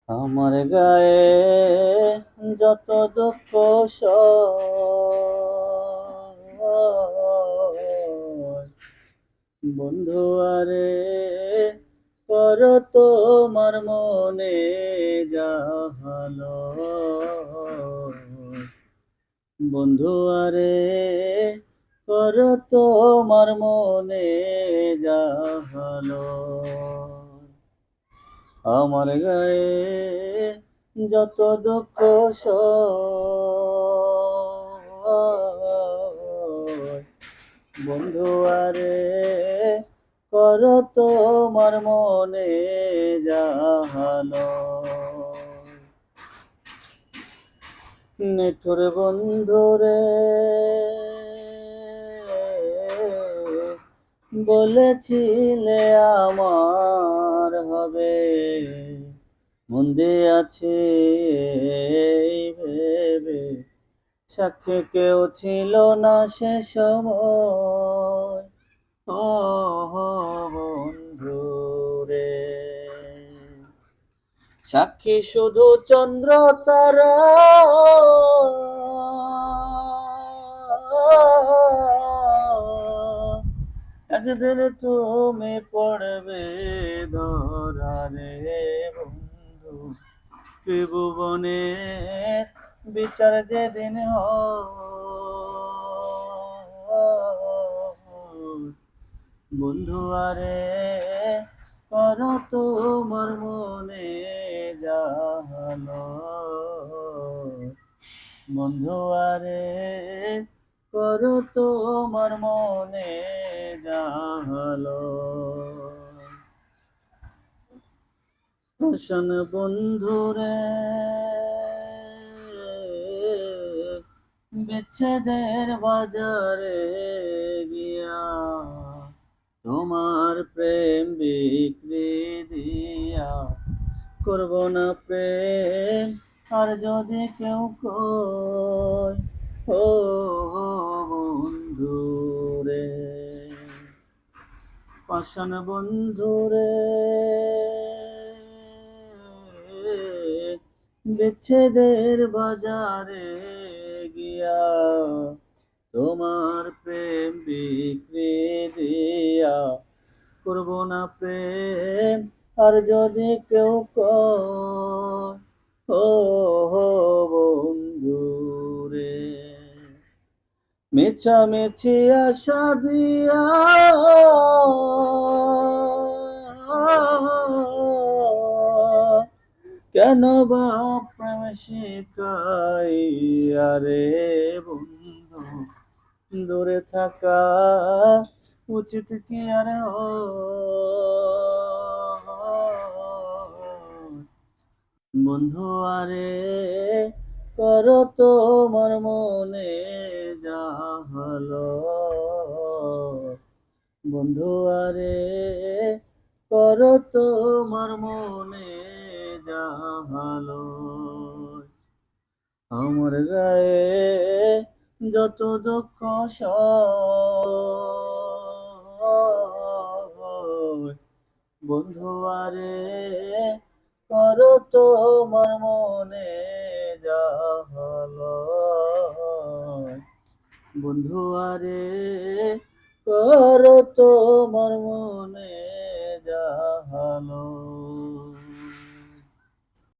আমার গায়ে যত দুঃখ সয়, বন্ধু আরে কর তোমার মনে জাহালো। বন্ধু আরে কর তোমার মনে জাহালো। আমার গায়ে যত দুঃখ সয়, বন্ধু আরে কর তোমার মনে জাহালো। নিঠুর বন্ধুরে বলেছিলে আমার হবে, মন্দে আছে ভেবে সাক্ষী কেউ ছিল না সে সময়। ও বন্ধু রে, সাক্ষী শুধু চন্দ্র তারা, একদিন তুমি পড়বে ধরারে। বন্ধু ত্রিভুবনের বিচার যেদিন বন্ধু আরে কর তোমার মনে জাহালো। বন্ধু আরে কর তোমার মনে জাহালো। রোশন বন্ধুরে বিচ্ছেদের বাজারে গিয়া তোমার প্রেম বিক্রি দিয়া করব না প্রেম আর যদি কেউ কয়। ও বন্ধু রে, পাষাণ বন্ধু রে, বিচ্ছেদের বাজারে গিয়া তোমার প্রেম বিক্রি দিয়া করব না প্রেম আর যদি কেউ কয়। ও বন্ধু রে, মিছামিছি আশা দিয়া কেন বা প্রেম শিখাইয়া রে। বন্ধু দূরে থাকা উচিত কি আর বন্ধু আরে কর তোমার মনে জাহালো। বন্ধু আরে কর তোমার মনে জাহালো। আমার গায়ে যত দুঃখ সয়, বন্ধু আরে কর তোমার মনে জাহালো। বন্ধু আরে কর তোমার মনে জাহালো।